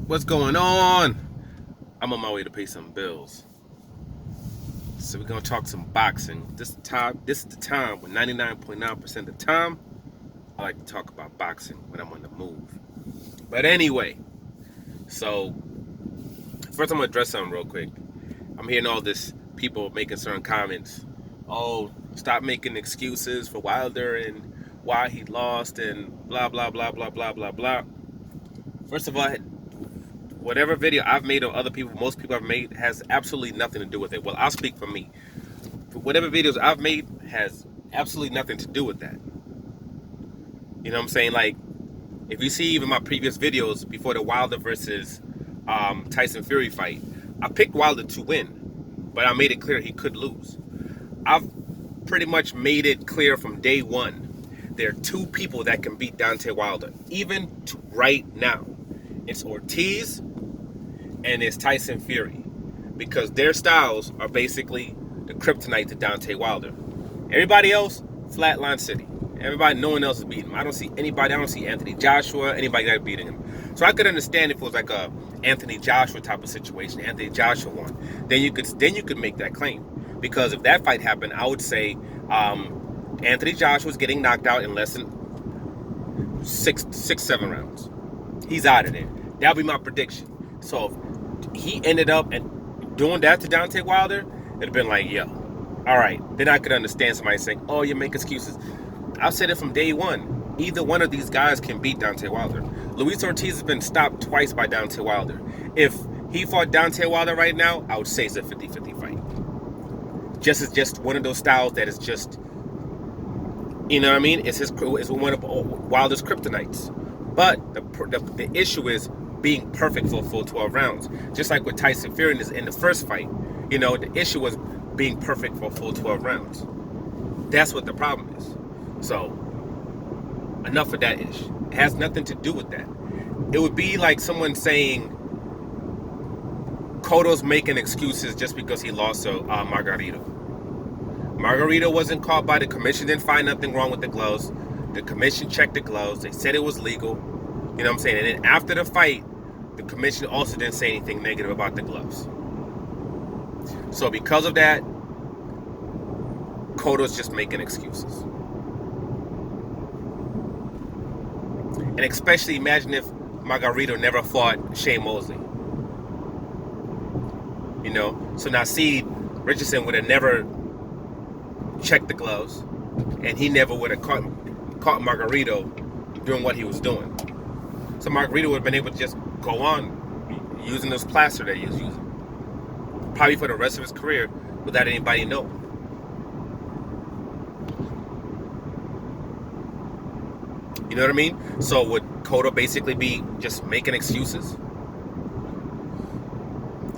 What's going on? I'm on my way to pay some bills. So we're gonna talk some boxing. This is the time when 99.9% of the time I like to talk about boxing when I'm on the move. But anyway, so first I'm gonna address something real quick. I'm hearing all this people making certain comments. Oh, stop making excuses for Wilder and why he lost and blah blah blah blah blah blah blah. First of all, whatever video I've made or other people, most people have made, has absolutely nothing to do with it. Well, I'll speak for me. Whatever videos I've made has absolutely nothing to do with that. You know what I'm saying? Like, if you see even my previous videos before the Wilder versus Tyson Fury fight, I picked Wilder to win, but I made it clear he could lose. I've pretty much made it clear from day one. There are two people that can beat Deontay Wilder, even right now. It's Ortiz and it's Tyson Fury, because their styles are basically the kryptonite to Deontay Wilder. Everybody else, flatline city. Everybody, no one else is beating him. I don't see anybody. I don't see Anthony Joshua, anybody that beating him. So I could understand if it was like a Anthony Joshua type of situation. Anthony Joshua won. Then you could make that claim, because if that fight happened, I would say Anthony Joshua was getting knocked out in less than 7 rounds. He's out of there. That'll be my prediction. So if he ended up and doing that to Deontay Wilder, it'd have been like, yo, all right. Then I could understand somebody saying, oh, you make excuses. I've said it from day one. Either one of these guys can beat Deontay Wilder. Luis Ortiz has been stopped twice by Deontay Wilder. If he fought Deontay Wilder right now, I would say it's a 50-50 fight. Just one of those styles that is just, you know what I mean? It's one of Wilder's kryptonites. But the issue is being perfect for a full 12 rounds. Just like with Tyson Fury in the first fight. You know, the issue was being perfect for a full 12 rounds. That's what the problem is. So, enough of that ish. It has nothing to do with that. It would be like someone saying Cotto's making excuses just because he lost to Margarito. Margarito wasn't caught by the commission, didn't find nothing wrong with the gloves. The commission checked the gloves. They said it was legal. You know what I'm saying? And then after the fight, the commission also didn't say anything negative about the gloves. So because of that, Cotto's just making excuses. And especially imagine if Margarito never fought Shane Mosley. You know? So now see, Richardson would have never checked the gloves, and he never would have caught Margarito doing what he was doing. So Margarito would have been able to just go on using this plaster that he was using, probably for the rest of his career, without anybody knowing. You know what I mean? So would Cotto basically be just making excuses?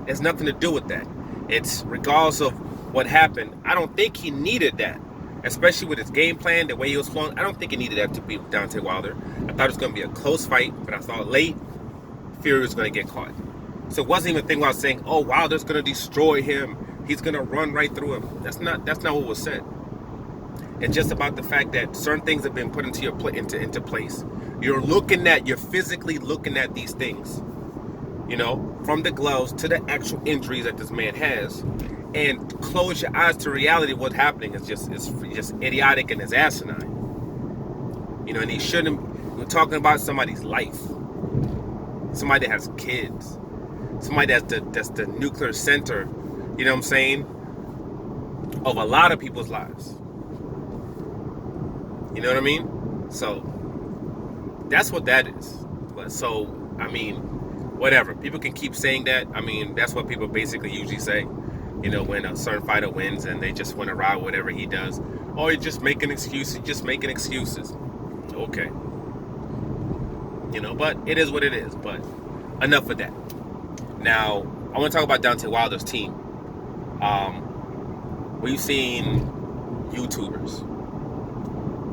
It has nothing to do with that. It's regardless of what happened. I don't think he needed that, especially with his game plan, the way he was flowing. I don't think he needed that to beat Deontay Wilder. I thought it was going to be a close fight, but I thought late, Fury was going to get caught. So it wasn't even a thing about saying, oh, Wilder's going to destroy him. He's going to run right through him. That's not what was said. It's just about the fact that certain things have been put into into place. You're physically looking at these things, you know, from the gloves to the actual injuries that this man has, and close your eyes to reality. What's happening is just idiotic and it's asinine. You know, and he shouldn't. We're talking about somebody's life, somebody that has kids, somebody that's the nuclear center. You know what I'm saying? Of a lot of people's lives. You know what I mean? So that's what that is. But so, I mean, whatever. People can keep saying that. I mean, that's what people basically usually say. You know, when a certain fighter wins and they just want to ride whatever he does. Oh, you're just making excuses. Just making excuses. Okay. You know, but it is what it is. But enough of that. Now, I want to talk about Deontay Wilder's team. We've seen YouTubers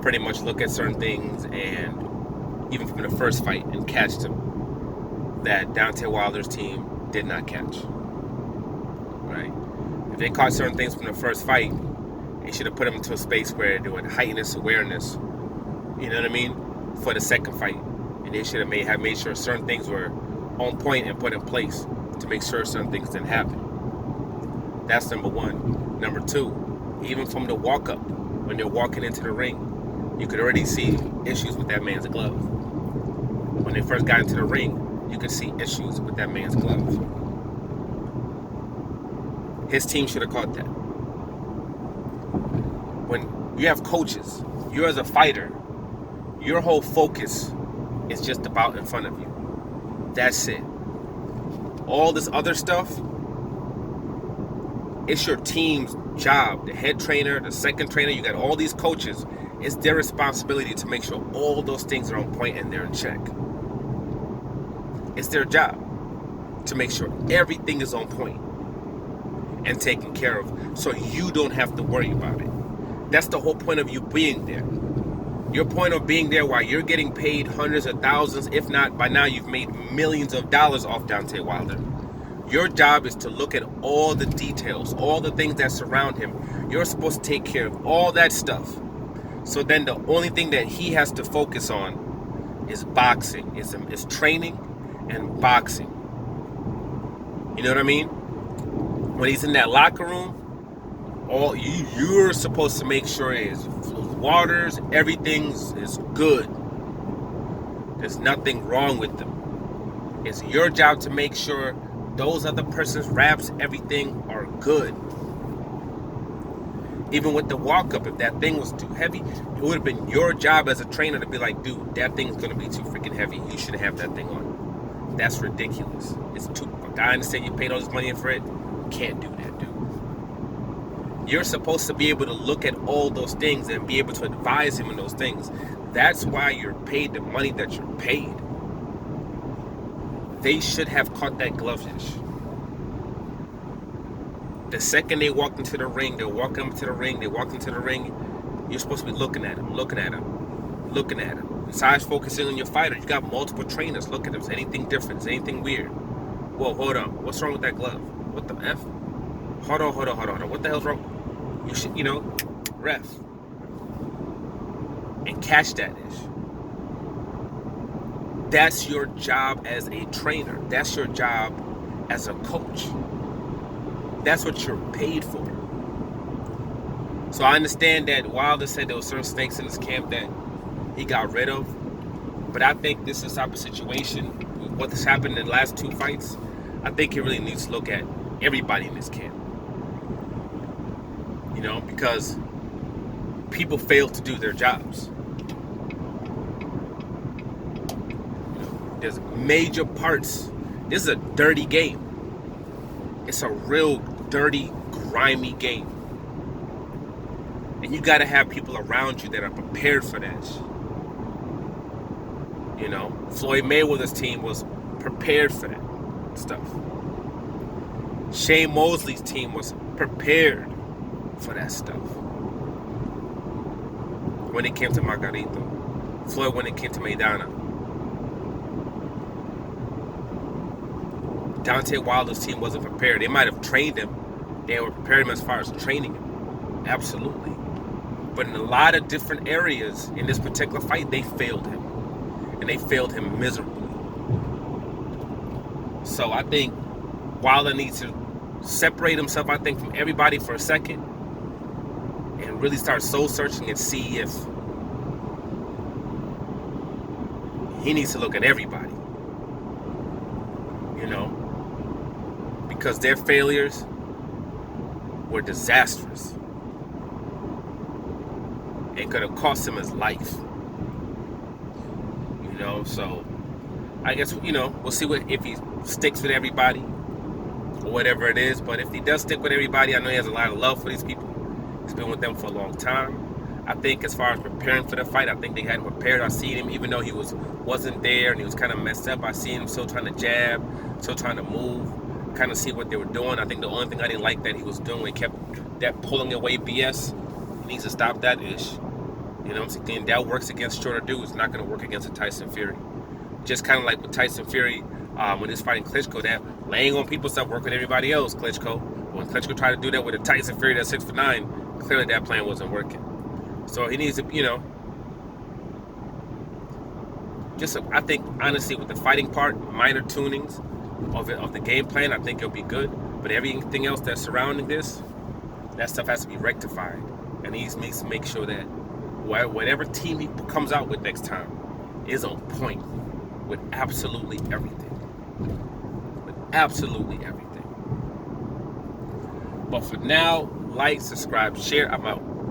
pretty much look at certain things, and even from the first fight, and catch them that Deontay Wilder's team did not catch. Right? If they caught certain things from the first fight, they should have put them into a space where they would heighten this awareness. You know what I mean? For the second fight, and they should have made sure certain things were on point and put in place to make sure certain things didn't happen. That's number one. Number two, even from the walk up, when they're walking into the ring, you could already see issues with that man's glove. When they first got into the ring, you could see issues with that man's glove. His team should have caught that. When you have coaches, you as a fighter, your whole focus is just about in front of you. That's it. All this other stuff, it's your team's job. The head trainer, the second trainer, you got all these coaches. It's their responsibility to make sure all those things are on point and they're in check. It's their job to make sure everything is on point and taken care of, so you don't have to worry about it. That's the whole point of you being there. Your point of being there while you're getting paid hundreds of thousands, if not by now you've made millions of dollars off Deontay Wilder. Your job is to look at all the details, all the things that surround him. You're supposed to take care of all that stuff. So then the only thing that he has to focus on is boxing, is training and boxing. You know what I mean? When he's in that locker room, all you're supposed to make sure is waters, everything is good. There's nothing wrong with them. It's your job to make sure those other person's wraps, everything are good. Even with the walk-up, if that thing was too heavy, it would have been your job as a trainer to be like, dude, that thing's going to be too freaking heavy. You shouldn't have that thing on. That's ridiculous. I understand you paid all this money for it. You can't do that, dude. You're supposed to be able to look at all those things and be able to advise him in those things. That's why you're paid the money that you're paid. They should have caught that glove-ish. The second they walked into the ring, you're supposed to be looking at him. Besides focusing on your fighter, you got multiple trainers. Look at him. Is anything different? Is anything weird? Whoa, hold on. What's wrong with that glove? What the F? Hold on. What the hell's wrong? You should, ref. And catch that ish. That's your job as a trainer. That's your job as a coach. That's what you're paid for. So I understand that Wilder said there were certain snakes in his camp that he got rid of. But I think this is the type of situation, what has happened in the last two fights, I think he really needs to look at everybody in this camp. Because people fail to do their jobs. There's major parts. This is a dirty game. It's a real dirty, grimy game. And you got to have people around you that are prepared for that. Floyd Mayweather's team was prepared for that stuff. Shane Mosley's team was prepared for that stuff. When it came to Margarito. Floyd when it came to Maidana. Deontay Wilder's team wasn't prepared. They might have trained him. They were prepared him as far as training him. Absolutely. But in a lot of different areas in this particular fight, they failed him. And they failed him miserably. So I think Wilder needs to separate himself, from everybody for a second. And really start soul searching and see if he needs to look at everybody. Because their failures were disastrous. It could have cost him his life. So I guess, we'll see if he sticks with everybody or whatever it is. But if he does stick with everybody, I know he has a lot of love for these people. He's been with them for a long time. I think as far as preparing for the fight, I think they had him prepared. I seen him, even though he wasn't there and he was kind of messed up, I seen him still trying to jab, still trying to move, kind of see what they were doing. I think the only thing I didn't like that he was doing, he kept that pulling away BS. He needs to stop that ish. I'm saying? That works against shorter dudes. It's not going to work against a Tyson Fury. Just kind of like with Tyson Fury when he's fighting Klitschko, that laying on people stuff worked with everybody else, Klitschko. When Klitschko tried to do that with a Tyson Fury that's 6'9", clearly that plan wasn't working. So he needs to, I think honestly with the fighting part, minor tunings of the game plan, I think it'll be good. But everything else that's surrounding this, that stuff has to be rectified, and he needs to make sure that whatever team he comes out with next time is on point with absolutely everything. With absolutely everything. But for now, like, subscribe, share. I'm out.